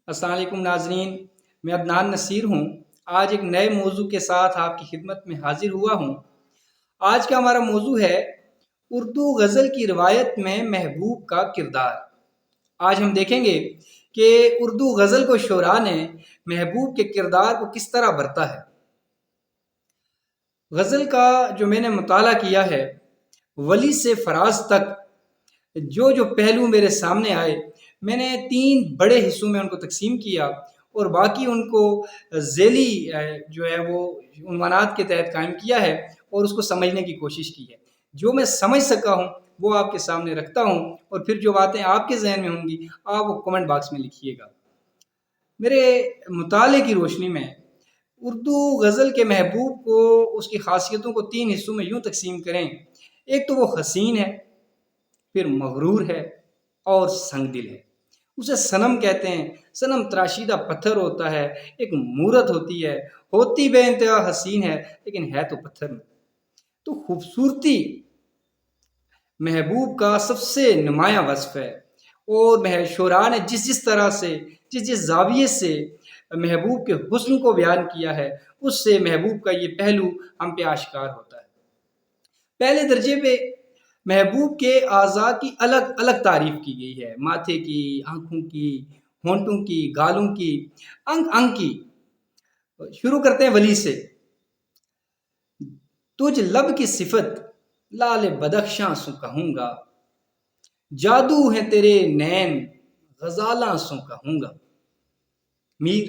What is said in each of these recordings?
السلام علیکم ناظرین، میں عدنان نصیر ہوں۔ آج ایک نئے موضوع کے ساتھ آپ کی خدمت میں حاضر ہوا ہوں۔ آج کا ہمارا موضوع ہے اردو غزل کی روایت میں محبوب کا کردار۔ آج ہم دیکھیں گے کہ اردو غزل کو شعراء نے محبوب کے کردار کو کس طرح برتا ہے۔ غزل کا جو میں نے مطالعہ کیا ہے، ولی سے فراز تک جو پہلو میرے سامنے آئے، میں نے 3 بڑے حصوں میں ان کو تقسیم کیا اور باقی ان کو ذیلی جو ہے وہ عنوانات کے تحت قائم کیا ہے اور اس کو سمجھنے کی کوشش کی ہے۔ جو میں سمجھ سکا ہوں وہ آپ کے سامنے رکھتا ہوں، اور پھر جو باتیں آپ کے ذہن میں ہوں گی آپ وہ کمنٹ باکس میں لکھیے گا۔ میرے مطالعے کی روشنی میں اردو غزل کے محبوب کو، اس کی خاصیتوں کو 3 حصوں میں یوں تقسیم کریں۔ ایک تو وہ حسین ہے، پھر مغرور ہے اور سنگ دل ہے۔ اسے صنم کہتے ہیں۔ صنم تراشیدہ پتھر ہوتا ہے، ایک مورت ہوتی بے انتہا حسین ہے، لیکن ہے تو پتھر میں۔ تو خوبصورتی محبوب کا سب سے نمایاں وصف ہے، اور شعراء نے جس طرح سے، جس زاویے سے محبوب کے حسن کو بیان کیا ہے، اس سے محبوب کا یہ پہلو ہم پہ آشکار ہوتا ہے۔ پہلے درجے پہ محبوب کے اعضاء کی الگ الگ تعریف کی گئی ہے، ماتھے کی، آنکھوں کی، ہونٹوں کی، گالوں کی، انگ کی۔ شروع کرتے ہیں ولی سے۔ تجھ لب کی صفت لال بدخشاں سو کہوں گا، جادو ہے تیرے نین غزالاں سو کہوں گا۔ میر: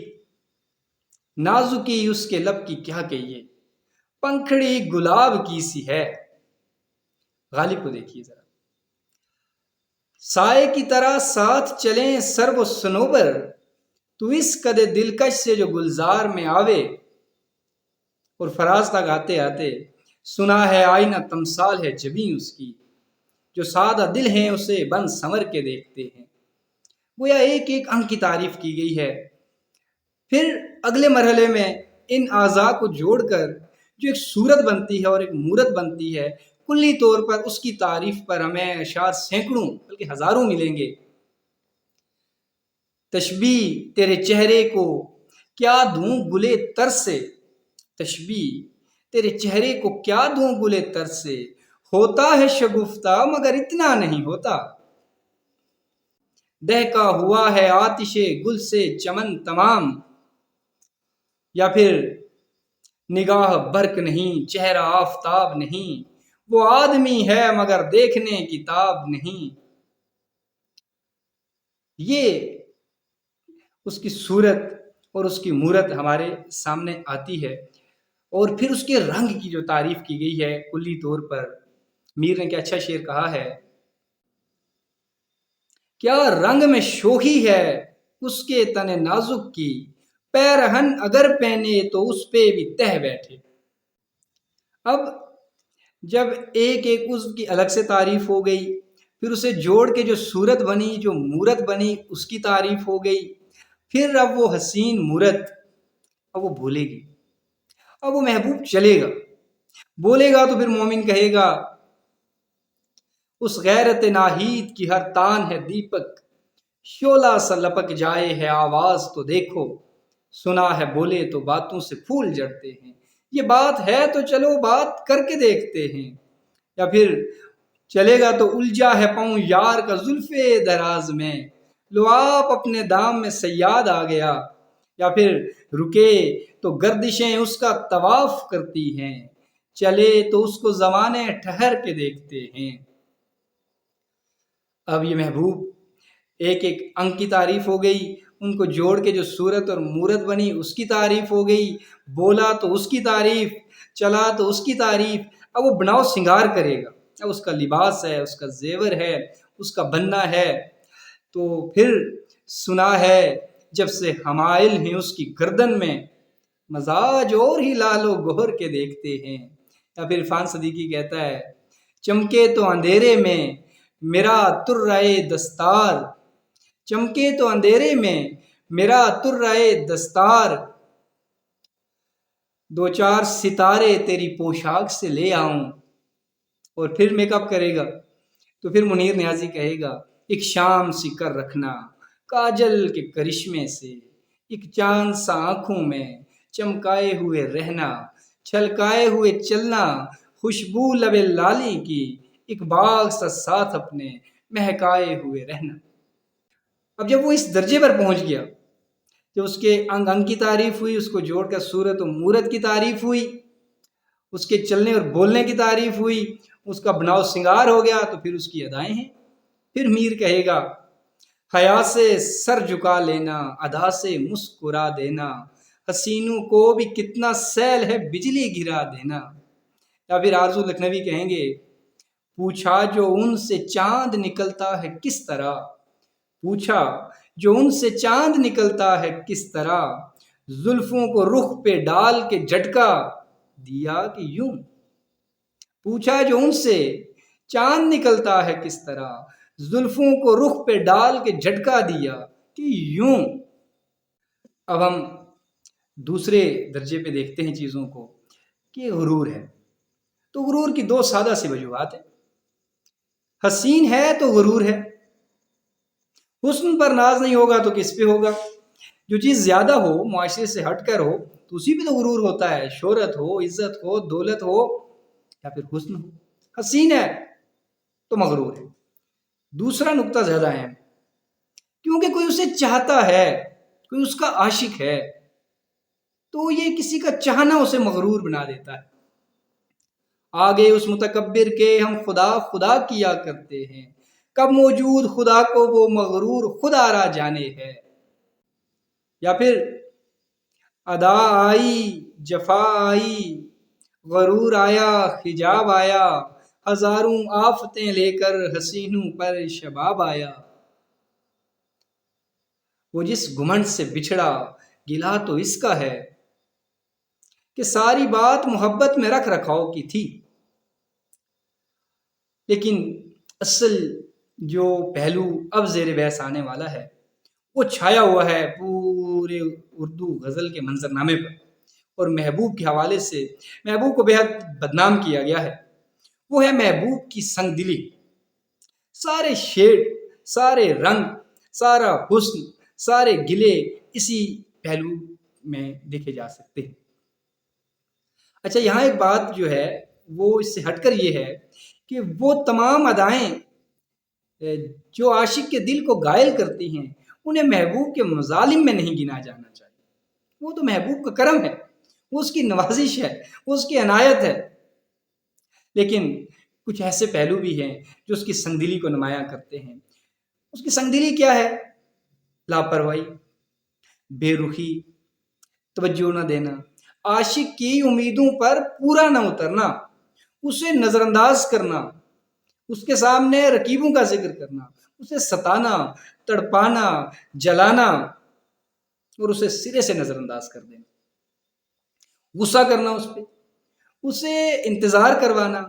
نازکی اس کے لب کی کیا کہیے، پنکھڑی گلاب کی سی ہے۔ غالب کو دیکھیے ذرا: سائے کی طرح ساتھ چلیں سرو و صنوبر، تو اس قد دلکش سے جو گلزار میں آوے۔ اور فراز تک آتے آتے: سنا ہے آئینہ تمثال ہے جبیں اس کی، جو سادہ دل ہیں اسے بن سنور کے دیکھتے ہیں۔ گویا ایک ایک انگ کی تعریف کی گئی ہے۔ پھر اگلے مرحلے میں ان اعضاء کو جوڑ کر جو ایک صورت بنتی ہے اور ایک مورت بنتی ہے، کلی طور پر اس کی تعریف پر ہمیں اشعار سینکڑوں بلکہ ہزاروں ملیں گے۔ تشبیہ تیرے چہرے کو کیا دوں گلے تر سے، تشبیہ تیرے چہرے کو کیا دوں گلے تر سے، ہوتا ہے شگفتہ مگر اتنا نہیں ہوتا۔ دہکا ہوا ہے آتش گل سے چمن تمام، یا پھر نگاہ برق نہیں چہرہ آفتاب نہیں، وہ آدمی ہے مگر دیکھنے کی تاب نہیں۔ یہ اس کی صورت اور اس کی مورت ہمارے سامنے آتی ہے۔ اور پھر اس کے رنگ کی جو تعریف کی گئی ہے کلی طور پر، میر نے کیا اچھا شعر کہا ہے: کیا رنگ میں شوخی ہے اس کے تن نازک کی، پیرہن اگر پہنے تو اس پہ بھی تہ بیٹھے۔ اب جب ایک ایک عضو کی الگ سے تعریف ہو گئی، پھر اسے جوڑ کے جو صورت بنی، جو مورت بنی، اس کی تعریف ہو گئی، پھر اب وہ حسین مورت اب وہ بھولے گی، اب وہ محبوب چلے گا، بولے گا تو پھر مومن کہے گا: اس غیرت ناہید کی ہر تان ہے دیپک، شعلہ سا لپک جائے ہے آواز تو دیکھو، سنا ہے بولے تو باتوں سے پھول جڑتے ہیں، یہ بات ہے تو چلو بات کر کے دیکھتے ہیں۔ یا پھر چلے گا تو الجھا ہے پاؤں یار کا زلف دراز میں، لو آپ اپنے دام میں صیاد آ گیا۔ یا پھر رکے تو گردشیں اس کا طواف کرتی ہیں، چلے تو اس کو زمانے ٹھہر کے دیکھتے ہیں۔ اب یہ محبوب ایک ایک انگ کی تعریف ہو گئی، ان کو جوڑ کے جو صورت اور مورت بنی اس کی تعریف ہو گئی، بولا تو اس کی تعریف، چلا تو اس کی تعریف۔ اب وہ بناؤ سنگار کرے گا، اب اس کا لباس ہے، اس کا زیور ہے، اس کا بننا ہے۔ تو پھر سنا ہے جب سے حمائل ہیں اس کی گردن میں، مزاج اور ہی لال و گہر کے دیکھتے ہیں۔ یا پھر عرفان صدیقی کہتا ہے: چمکے تو اندھیرے میں میرا ترائے دستار، چمکے تو اندھیرے میں میرا ترائے دستار، 2-4 ستارے تیری پوشاک سے لے آؤں۔ اور پھر میک اپ کرے گا تو پھر منیر نیازی کہے گا: ایک شام سی کر رکھنا کاجل کے کرشمے سے، ایک چاند سا آنکھوں میں چمکائے ہوئے رہنا، چھلکائے ہوئے چلنا، خوشبو لب لالی کی، ایک باغ سا ساتھ اپنے مہکائے ہوئے رہنا۔ اب جب وہ اس درجے پر پہنچ گیا، جب اس کے انگ انگ کی تعریف ہوئی، اس کو جوڑ کر صورت و مورت کی تعریف ہوئی، اس کے چلنے اور بولنے کی تعریف ہوئی، اس کا بناؤ سنگار ہو گیا، تو پھر اس کی ادائیں ہیں۔ پھر میر کہے گا، حیا سے سر جھکا لینا، ادا سے مسکرا دینا، حسینوں کو بھی کتنا سیل ہے بجلی گرا دینا۔ یا پھر آرزو لکھنوی کہیں گے، پوچھا جو ان سے چاند نکلتا ہے کس طرح، پوچھا جو ان سے چاند نکلتا ہے کس طرح، زلفوں کو رخ پہ ڈال کے جھٹکا دیا کہ یوں، پوچھا جو ان سے چاند نکلتا ہے کس طرح، زلفوں کو رخ پہ ڈال کے جھٹکا دیا کہ یوں۔ اب ہم دوسرے درجے پہ دیکھتے ہیں چیزوں کو کہ غرور ہے، تو غرور کی دو سادہ سی وجوہات ہیں۔ حسین ہے تو غرور ہے، حسن پر ناز نہیں ہوگا تو کس پہ ہوگا؟ جو چیز زیادہ ہو، معاشرے سے ہٹ کر ہو، تو اسی پہ تو غرور ہوتا ہے، شہرت ہو، عزت ہو، دولت ہو، یا پھر حسن ہو۔ حسین ہے تو مغرور ہے۔ دوسرا نقطہ زیادہ اہم، کیونکہ کوئی اسے چاہتا ہے، کوئی اس کا عاشق ہے، تو یہ کسی کا چاہنا اسے مغرور بنا دیتا ہے۔ آگے اس متکبر کے ہم خدا خدا کیا کرتے ہیں، کب موجود خدا کو وہ مغرور خدا را جانے ہے۔ یا پھر ادا آئی جفا آئی، غرور آیا حجاب آیا، ہزاروں آفتیں لے کر حسینوں پر شباب آیا۔ وہ جس گھمنڈ سے بچھڑا، گلا تو اس کا ہے کہ ساری بات محبت میں رکھ رکھاؤ کی تھی، لیکن اصل جو پہلو اب زیر بحث آنے والا ہے وہ چھایا ہوا ہے پورے اردو غزل کے منظرنامے پر، اور محبوب کے حوالے سے محبوب کو بے حد بدنام کیا گیا ہے۔ وہ ہے محبوب کی سنگ دلی۔ سارے شیڈ، سارے رنگ، سارا حسن، سارے گلے اسی پہلو میں دیکھے جا سکتے ہیں۔ اچھا، یہاں ایک بات جو ہے وہ اس سے ہٹ کر یہ ہے کہ وہ تمام ادائیں جو عاشق کے دل کو گائل کرتی ہیں، انہیں محبوب کے مظالم میں نہیں گنا جانا چاہیے۔ وہ تو محبوب کا کرم ہے، وہ اس کی نوازش ہے، وہ اس کی عنایت ہے۔ لیکن کچھ ایسے پہلو بھی ہیں جو اس کی سنگدلی کو نمایاں کرتے ہیں۔ اس کی سنگدلی کیا ہے؟ لاپرواہی، بے رخی، توجہ نہ دینا، عاشق کی امیدوں پر پورا نہ اترنا، اسے نظر انداز کرنا، اس کے سامنے رقیبوں کا ذکر کرنا، اسے ستانا، تڑپانا، جلانا، اور اسے سرے سے نظر انداز کر دینا، غصہ کرنا اس پہ، اسے انتظار کروانا،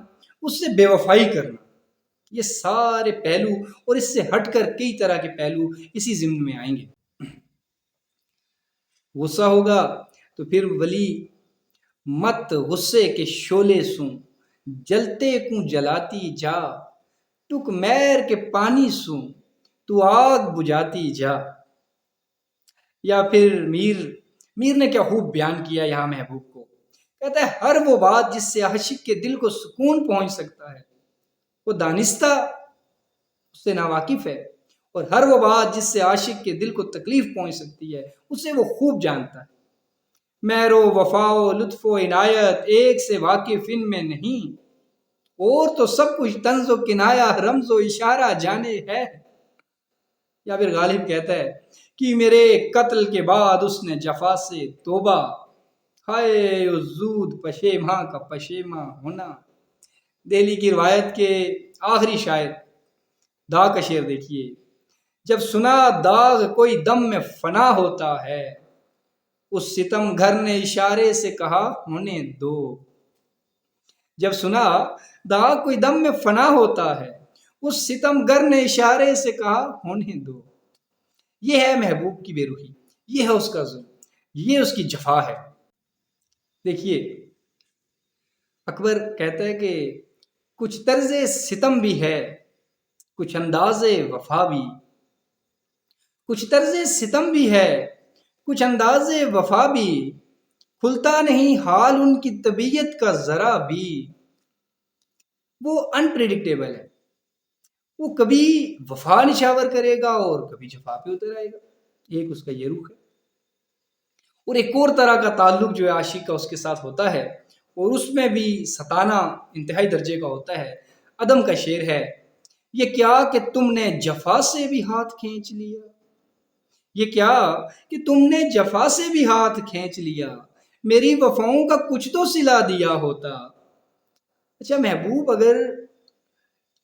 اس سے بے وفائی کرنا۔ یہ سارے پہلو اور اس سے ہٹ کر کئی طرح کے پہلو اسی ضمن میں آئیں گے۔ غصہ ہوگا تو پھر ولی مت غصے کے شعلے سوں، جلتے کو جلاتی جا، ٹک میر کے پانی سوں، تو آگ بجھاتی جا۔ یا پھر میر نے کیا خوب بیان کیا یہاں محبوب کو، کہتا ہے ہر وہ بات جس سے عاشق کے دل کو سکون پہنچ سکتا ہے وہ دانستہ اس سے ناواقف ہے، اور ہر وہ بات جس سے عاشق کے دل کو تکلیف پہنچ سکتی ہے اسے وہ خوب جانتا ہے۔ مہر و وفا و لطف و عنایت ایک سے واقف ان میں نہیں، اور تو سب کچھ طنز و کنایا رمز و اشارہ جانے ہے۔ یا پھر غالب کہتا ہے کہ میرے قتل کے بعد اس نے جفا سے توبہ، ہائے زود پشیماں کا پشیماں ہونا۔ دہلی کی روایت کے آخری شاعر داغ کا شعر دیکھیے، جب سنا داغ کوئی دم میں فنا ہوتا ہے، اس ستم گھر نے اشارے سے کہا ہونے دو۔ جب سنا داغ کوئی دم میں فنا ہوتا ہے، اس ستم گر نے اشارے سے کہا ہونے دو۔ یہ ہے محبوب کی بے رخی، یہ ہے اس کا ظلم، یہ اس کی جفا ہے۔ دیکھیے، اکبر کہتا ہے کہ کچھ طرز ستم بھی ہے، کچھ انداز وفا بھی، کچھ طرز ستم بھی ہے، کچھ انداز وفا بھی، کھلتا نہیں حال ان کی طبیعت کا ذرا بھی۔ وہ انپریڈکٹیبل ہے، وہ کبھی وفا نشاور کرے گا اور کبھی جفا پہ اتر آئے گا، ایک اس کا یہ روح ہے۔ اور ایک اور طرح کا تعلق جو ہے عاشق کا اس کے ساتھ ہوتا ہے، اور اس میں بھی ستانا انتہائی درجے کا ہوتا ہے۔ عدم کا شعر ہے، یہ کیا کہ تم نے جفا سے بھی ہاتھ کھینچ لیا، یہ کیا کہ تم نے جفا سے بھی ہاتھ کھینچ لیا، میری وفاؤں کا کچھ تو صلہ دیا ہوتا۔ اچھا، محبوب اگر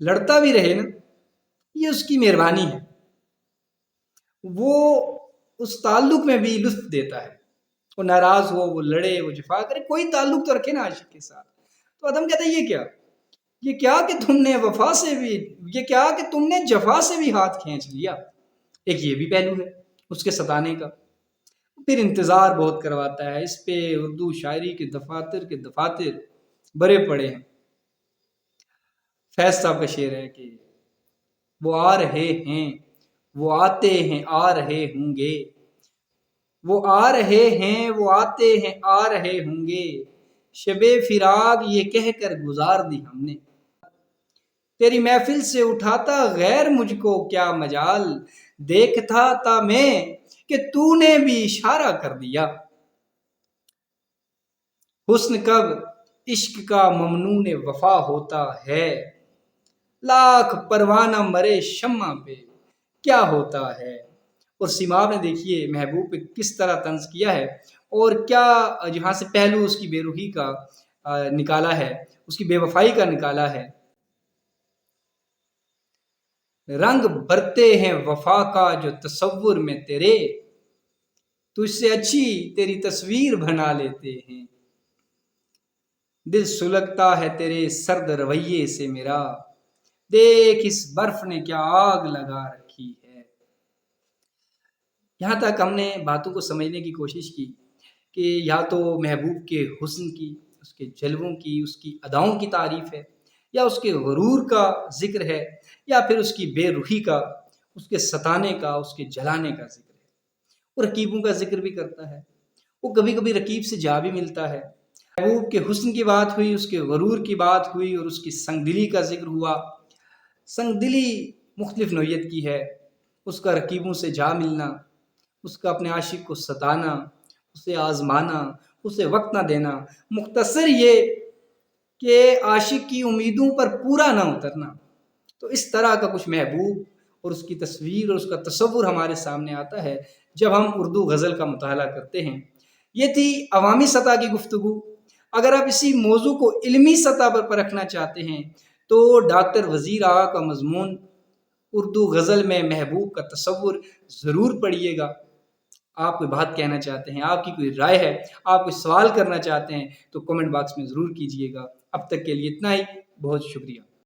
لڑتا بھی رہے نا، یہ اس کی مہربانی ہے، وہ اس تعلق میں بھی لطف دیتا ہے۔ وہ ناراض ہو، وہ لڑے، وہ جفا کرے، کوئی تعلق تو رکھے نا عاشق کے ساتھ۔ تو آدم کہتا ہے یہ کیا کہ تم نے وفا سے بھی، یہ کیا کہ تم نے جفا سے بھی ہاتھ کھینچ لیا۔ ایک یہ بھی پہلو ہے اس کے ستانے کا۔ پھر انتظار بہت کرواتا ہے، اس پہ اردو شاعری کے دفاتر بھرے پڑے ہیں۔ فیض صاحب کا شعر ہے کہ وہ آ رہے ہیں، وہ آتے ہیں، آ رہے ہوں گے، وہ آ رہے ہیں، وہ آتے ہیں، آ رہے ہوں گے، شب فراق یہ کہہ کر گزار دی ہم نے، تیری محفل سے اٹھاتا غیر مجھ کو کیا مجال، دیکھتا تھا میں کہ تو نے بھی اشارہ کر دیا۔ حسن کب عشق کا ممنون وفا ہوتا ہے، لاکھ پروانہ مرے شمع پہ کیا ہوتا ہے۔ اور سیماب نے دیکھیے محبوب پہ کس طرح طنز کیا ہے، اور کیا جہاں سے پہلو اس کی بے روحی کا نکالا ہے، اس کی بے وفائی کا نکالا ہے۔ رنگ بھرتے ہیں وفا کا جو تصور میں تیرے، تجھ سے اچھی تیری تصویر بنا لیتے ہیں، دل سلگتا ہے تیرے سرد رویے سے میرا، دیکھ اس برف نے کیا آگ لگا رکھی ہے۔ یہاں تک ہم نے باتوں کو سمجھنے کی کوشش کی کہ یا تو محبوب کے حسن کی، اس کے جلووں کی، اس کی اداؤں کی تعریف ہے، یا اس کے غرور کا ذکر ہے، یا پھر اس کی بے روحی کا، اس کے ستانے کا، اس کے جلانے کا ذکر ہے۔ وہ رکیبوں کا ذکر بھی کرتا ہے، وہ کبھی کبھی رکیب سے جا بھی ملتا ہے۔ محبوب کے حسن کی بات ہوئی، اس کے غرور کی بات ہوئی، اور اس کی سنگ دلی کا ذکر ہوا۔ سنگ دلی مختلف نوعیت کی ہے، اس کا رکیبوں سے جا ملنا، اس کا اپنے عاشق کو ستانا، اسے آزمانا، اسے وقت نہ دینا، مختصر یہ کہ عاشق کی امیدوں پر پورا نہ اترنا۔ تو اس طرح کا کچھ محبوب اور اس کی تصویر اور اس کا تصور ہمارے سامنے آتا ہے جب ہم اردو غزل کا مطالعہ کرتے ہیں۔ یہ تھی عوامی سطح کی گفتگو۔ اگر آپ اسی موضوع کو علمی سطح پر پرکھنا چاہتے ہیں تو ڈاکٹر وزیر آغا کا مضمون اردو غزل میں محبوب کا تصور ضرور پڑھیے گا۔ آپ کوئی بات کہنا چاہتے ہیں، آپ کی کوئی رائے ہے، آپ کوئی سوال کرنا چاہتے ہیں تو کمنٹ باکس میں ضرور کیجیے گا۔ اب تک کے لیے اتنا ہی، بہت شکریہ۔